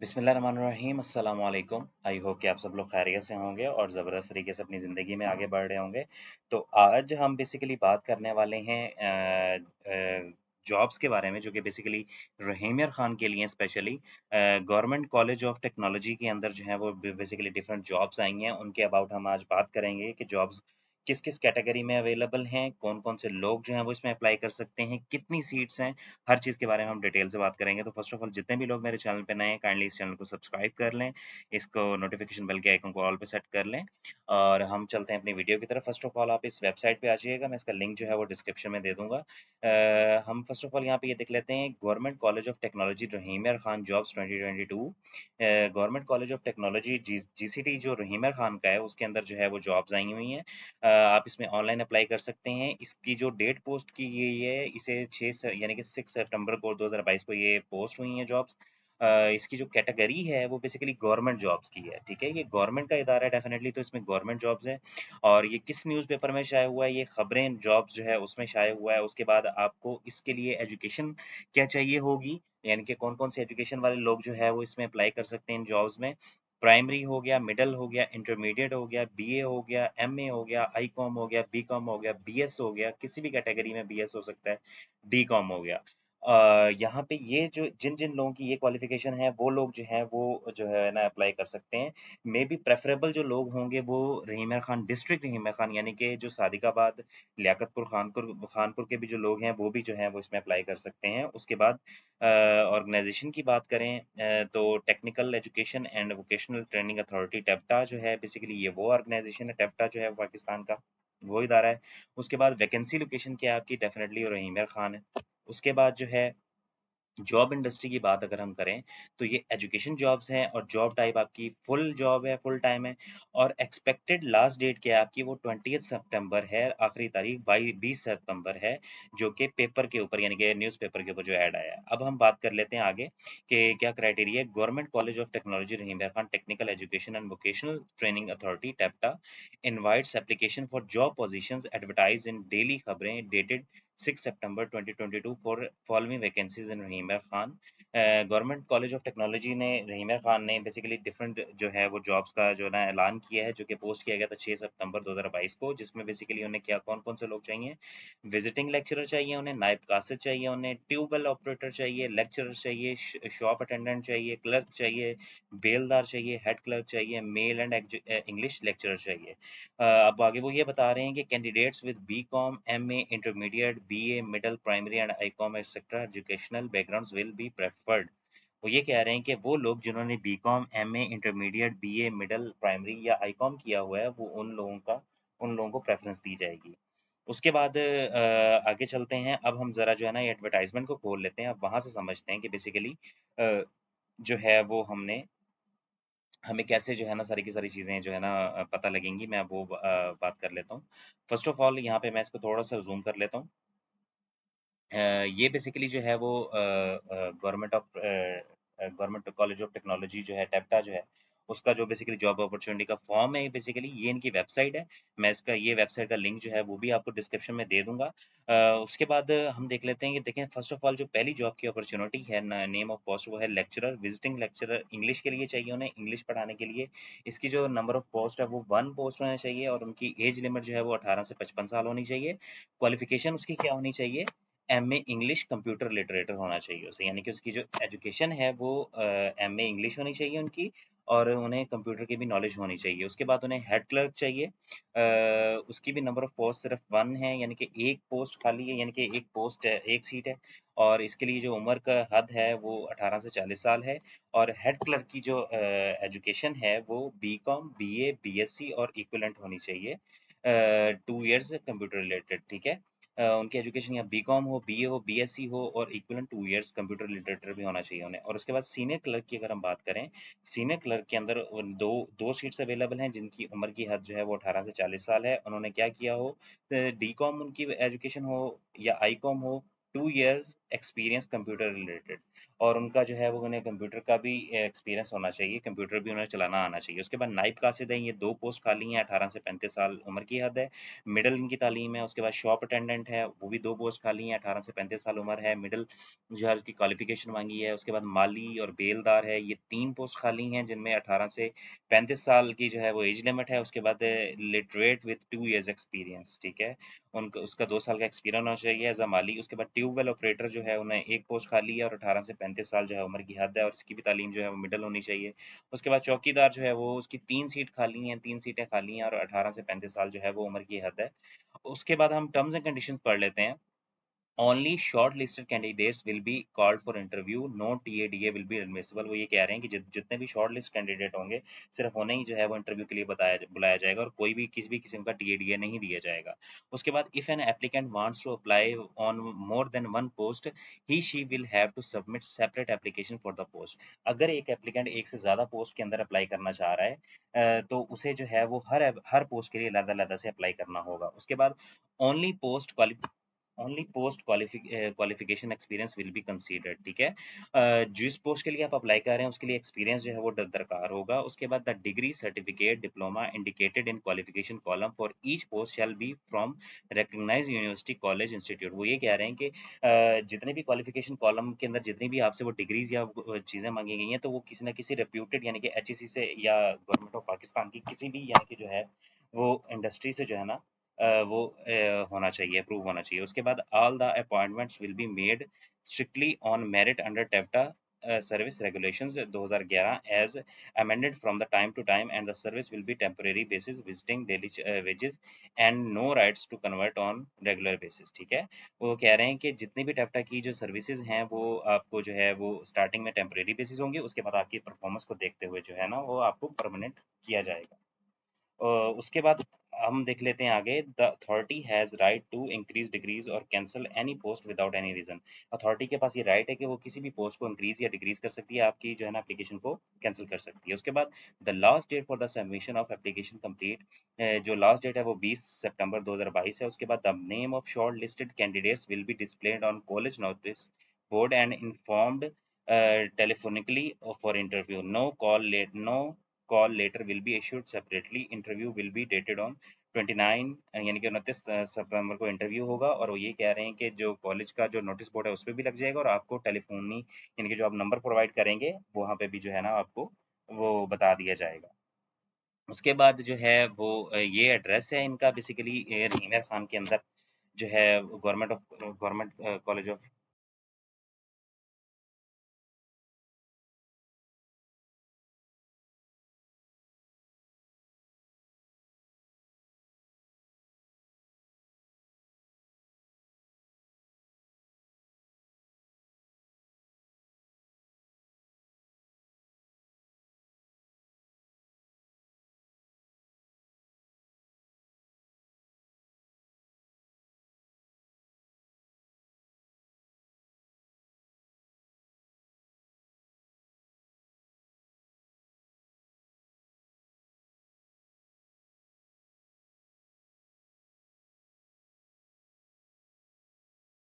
बिस्मिल्लाहिर्रहमानिर्रहीम अस्सलाम वालेकुम। आई होप कि आप सब लोग खैरियत से होंगे और ज़बरदस्त तरीके से अपनी ज़िंदगी में आगे बढ़ रहे होंगे। तो आज हम बेसिकली बात करने वाले हैं जॉब्स के बारे में जो कि बेसिकली रहीम यार ख़ान के लिए specially government college of technology के अंदर जो है वो बेसिकली डिफरेंट जॉब्स आई हैं, उनके अबाउट हम आज बात करेंगे कि जॉब्स किस-किस कैटेगरी में अवेलेबल हैं, कौन-कौन से लोग जो हैं वो इसमें अप्लाई कर सकते हैं, कितनी सीट्स हैं, हर चीज़ के बारे में हम डिटेल से बात करेंगे। तो फर्स्ट ऑफ ऑल जितने भी लोग मेरे चैनल पे नए हैं काइंडली इस चैनल को सब्सक्राइब कर लें, इसको नोटिफ़िकेशन बेल के आइकन को ऑल पे सेट कर लें और हम चलते हैं अपनी वीडियो की तरफ। फर्स्ट ऑफ ऑल आप इस वेबसाइट पे आ जाइएगा, मैं इसका लिंक जो है वो डिस्क्रिप्शन में दे दूँगा। हम फर्स्ट ऑफ ऑल यहाँ पे ये देख लेते हैं government college of technology Rahim Yar Khan jobs 2022। Government college of technology GCT जो रहीम यार खान का है उसके अंदर जो है वो जॉब्स आई हुई हैं। आप इसमें ऑनलाइन अप्लाई कर सकते हैं। इसकी जो डेट पोस्ट की गई है, इसे 6 स यानी कि 6 सितंबर को 2022 को ये पोस्ट हुई हैं जॉब्स। इसकी जो कैटेगरी है, वो बेसिकली गवर्नमेंट जॉब्स की है, ठीक है? ये गवर्नमेंट का इदारा है डेफ़िनेटली, तो इसमें गवर्नमेंट जॉब्स हैं और ये किस न्यूज़पेपर में शाया हुआ है, ये खबरें जॉब्स जो है, उसमें शाया हुआ है। उसके बाद आपको इसके लिए एजुकेशन क्या चाहिए होगी, यानी कि कौन-कौन से एजुकेशन वाले लोग जो है, वो इसमें अप्लाई कर सकते हैं इन जॉब्स में। प्राइमरी हो गया, मिडल हो गया, इंटरमीडिएट हो गया, बीए हो गया, एमए हो गया, आईकॉम हो गया, बीकॉम हो गया, बीएस हो गया, किसी भी कैटेगरी में बीएस हो सकता है, डीकॉम हो गया। यहाँ पे ये जो जिन-जिन लोगों की ये क्वालिफ़िकेशन है, वो लोग जो हैं, वो जो है ना अप्लाई कर सकते हैं। मेबी प्रेफ़रेबल जो लोग होंगे, वो रहीम यार खान डिस्ट्रिक्ट रहीम यार खान यानी कि जो सादिकाबाद, लियाकतपुर, खानपुर के भी जो लोग हैं, वो भी जो हैं, वो इसमें अप्लाई कर सकते हैं। उसके बाद ऑर्गेनाइज़ेशन की बात करें तो technical education and vocational training authority टेप्टा जो है बेसिकली ये वो ऑर्गेनाइज़ेशन है, टेप्टा जो है पाकिस्तान का, वो इदारा है। उसके बाद वैकेंसी लोकेशन क्या है आपकी डेफ़िनेटली रहीम यार खान है। उसके बाद जो है जॉब इंडस्ट्री की बात अगर हम करें, तो ये एजुकेशन जॉब्स हैं और जॉब टाइप आपकी फुल जॉब है, फुल टाइम है और एक्सपेक्टेड लास्ट डेट क्या है आपकी वो 20th सितंबर है, आखिरी तारीख 20 सितंबर है, जो कि पेपर के ऊपर यानी कि न्यूज़पेपर के ऊपर जो ऐड आया है। अब हम बात कर लेते हैं आगे कि क्या क्राइटेरिया है। Government college of technology Rahim Yar Khan technical education and vocational training authority टेप्टा invites application for job positions advertised in daily Khabrain dated 6 September 2022 for following vacancies in Rahim Yar Khan. Government college of technology ने रहीम यार खान ने बेसिकली डिफरेंट जो है वो jobs का जो है ना ऐलान किया है, जो कि पोस्ट किया गया था 6 सितंबर 2022 को, जिसमें बेसिकली उन्हें क्या कौन-कौन से लोग चाहिए, विजिटिंग लेक्चरर चाहिए उन्हें, नायब कासिद चाहिए उन्हें, ट्यूबवेल ऑपरेटर चाहिए, लेक्चरर चाहिए, शॉप अटेंडेंट चाहिए, क्लर्क चाहिए, बेलदार चाहिए, हेड क्लर्क चाहिए, मेल एंड इंग्लिश लेक्चरर चाहिए। अब आगे वो ये बता रहे हैं कि candidates with BCom, MA, intermediate, BA, middle, primary and ICom etcetera educational backgrounds will be preferred. वो ये कह रहे हैं कि वो लोग जिन्होंने BCom, MA, intermediate, BA, middle, primary या आईकॉम किया हुआ है, वो उन लोगों को प्रेफ़रेंस दी जाएगी। उसके बाद आगे चलते हैं। अब हम ज़रा जो है ना ये एडवर्टाइज़मेंट को खोल लेते हैं। अब वहाँ से समझते हैं कि बेसिकली अ, जो है वो हमें कैसे जो है ना सारी की सारी चीज़ें जो है ना पता लगेंगी। मैं वो बात कर लेता हूँ। फ़र्स्ट ऑफ़ ऑल यहाँ पे मैं इसको थोड़ा-सा ज़ूम कर लेता हूँ। ये बेसिकली जो है वो गवर्नमेंट कॉलेज ऑफ टेक्नोलॉजी जो है टेप्टा जो है, उसका जो बेसिकली जॉब अपॉर्च्युनिटी का फॉर्म है बेसिकली ये इनकी वेबसाइट है। मैं इसका ये वेबसाइट का लिंक जो है वो भी आपको डिस्क्रिप्शन में दे दूँगा। उसके बाद हम देख लेते हैं कि देखें फ़र्स्ट ऑफ ऑल जो पहली जॉब की अपॉर्च्युनिटी है न नेम ऑफ पोस्ट वो है लेक्चरर, विजिटिंग लेक्चरर इंग्लिश के लिए चाहिए उन्हें, इंग्लिश पढ़ाने के लिए। इसकी जो नंबर ऑफ पोस्ट है वो 1 पोस्ट होना चाहिए और उनकी एज लिमिट जो है वो 18 से 55 साल होनी चाहिए। क्वालिफ़िकेशन उसकी क्या होनी चाहिए? एमए इंग्लिश कंप्यूटर लिटरेटर होना चाहिए उसे, यानी कि उसकी जो एजुकेशन है वो एमए इंग्लिश होनी चाहिए उनकी और उन्हें कंप्यूटर की भी नॉलेज होनी चाहिए। उसके बाद उन्हें हेड क्लर्क चाहिए। उसकी भी नंबर ऑफ पोस्ट सिर्फ 1 है, यानी कि 1 पोस्ट खाली है, यानी कि 1 पोस्ट है, 1 सीट है और इसके लिए जो उम्र का हद है वो 18 से 40 साल है और हेड क्लर्क की जो एजुकेशन है वो बीकॉम, बीए, बीएससी और इक्विवेलेंट होनी चाहिए। 2 इयर्स कंप्यूटर रिलेटेड, ठीक है? उनकी एजुकेशन या बीकॉम हो, बीए हो, बीएससी हो और इक्विवेलेंट 2 इयर्स कंप्यूटर लिटरेचर भी होना चाहिए उन्हें। और उसके बाद सीनियर क्लर्क की अगर हम बात करें, सीनियर क्लर्क के अंदर 2 सीट्स अवेलेबल हैं जिनकी उम्र की हद जो है वो 18 से 40 साल है। उन्होंने क्या किया हो, डीकॉम उनकी एजुकेशन हो या आईकॉम हो, 2 इयर्स एक्सपीरियंस कंप्यूटर रिलेटेड। और उनका जो है वो उन्हें कंप्यूटर का भी एक्सपीरियंस होना चाहिए, कंप्यूटर भी उन्हें चलाना आना चाहिए। उसके बाद नाइब कासिद हैं, ये 2 पोस्ट खाली हैं, 18 से 35 साल उम्र की हद है। मिडल इनकी तालीम है, उसके बाद शॉप अटेंडेंट है, वो भी 2 पोस्ट खाली हैं, 18 से 35 साल उम्र है, मिडल जो है उसकी क्वालिफ़िकेशन माँगी है। उसके बाद माली और बेलदार है, ये 3 पोस्ट खाली हैं जिनमें 18 से 35 साल की जो है वो एज लिमिट है। उसके बाद लिटरेट विद 2 इयर्स एक्सपीरियंस, ठीक है? उनका उसका 2 साल का एक्सपीरियंस होना चाहिए एज़ अ माली। उसके बाद ट्यूबवेल ऑपरेटर जो है उन्हें 1 पोस्ट खाली है और 18 से 35 साल जो है उम्र की हद है और इसकी भी तालीम जो है वो मिडल होनी चाहिए। उसके बाद चौकीदार जो है वो उसकी 3 सीट खाली हैं, 3 सीटें खाली हैं और 18 से 35 साल जो है वो उम्र की हद है। उसके बाद हम टर्म्स एंड कंडीशंस पढ़ लेते हैं। Only shortlisted candidates will be called for interview, no TA DA will be admissible. वो ये कह रहे हैं कि जितने भी शॉर्टलिस्ट कैंडिडेट होंगे सिर्फ उन्हें ही जो है वो इंटरव्यू के लिए बुलाया जाएगा और कोई भी किसी भी किस्म का टीएडीए नहीं दिया जाएगा। उसके बाद if an applicant wants to apply on more than one post, he she will have to submit separate application for the post. अगर एक एप्लीकेंट एक से ज्यादा पोस्ट के अंदर अप्लाई करना चाह रहा है तो उसे जो है वो हर पोस्ट के लिए अलग-अलग से अप्लाई करना होगा। उसके बाद only post only post qualification experience will be considered, ठीक है? जिस पोस्ट के लिए आप अप्लाई कर रहे हैं उसके लिए एक्सपीरियंस जो है वो दरकार होगा। उसके बाद the degree certificate diploma indicated in qualification column for each post shall be from recognised university college institute. वो ये कह रहे हैं कि जितने भी क्वालिफिकेशन कॉलम के अंदर जितनी भी आपसे वो डिग्रीज या चीज़ें मांगी गई हैं तो वो किसी ना किसी रेप्यूटेड यानी कि एचईसी से या गवर्नमेंट ऑफ पाकिस्तान की किसी भी यानी कि जो है वो इंडस्ट्री से जो है ना वो होना चाहिए, अप्रूव होना चाहिए। उसके बाद all the appointments will be made strictly on merit under टेप्टा service regulations 2011 as amended from the time to time, and the service will be temporary basis, visiting daily wages and no rights to convert on regular basis, ठीक है? वो कह रहे हैं कि जितनी भी टेप्टा की जो सर्विसेज हैं वो आपको जो है वो स्टार्टिंग में टेम्परेरी बेसिस होंगे, उसके बाद आपकी परफॉर्मेंस को देखते हुए जो है ना वो आपको परमानेंट किया जाएगा। उसके बाद हम देख लेते हैं आगे। The authority has right to increase decrease और cancel any post without any reason. Authority के पास ये राइट है कि वो किसी भी पोस्ट को इंक्रीज या डिक्रीज कर सकती है, आपकी जो है ना एप्लीकेशन को कैंसिल कर सकती है। उसके बाद the last date for the submission of application complete, जो लास्ट डेट है वो 20 सितंबर 2022 है। उसके बाद the name of shortlisted candidates will be displayed on college notice board and informed telephonically for interview. No call later will be issued separately. Interview will be dated on 29 यानी कि 29 सितंबर को interview होगा और वो ये कह रहे हैं कि जो कॉलेज का जो नोटिस बोर्ड है उस पे भी लग जाएगा और आपको टेलीफोनी यानी कि जो आप नंबर प्रोवाइड करेंगे वहाँ पे भी जो है ना आपको वो बता दिया जाएगा। उसके बाद जो है वो ये एड्रेस है इनका बेसिकली रहीम खान के अंदर जो है गवर्नमेंट कॉलेज ऑफ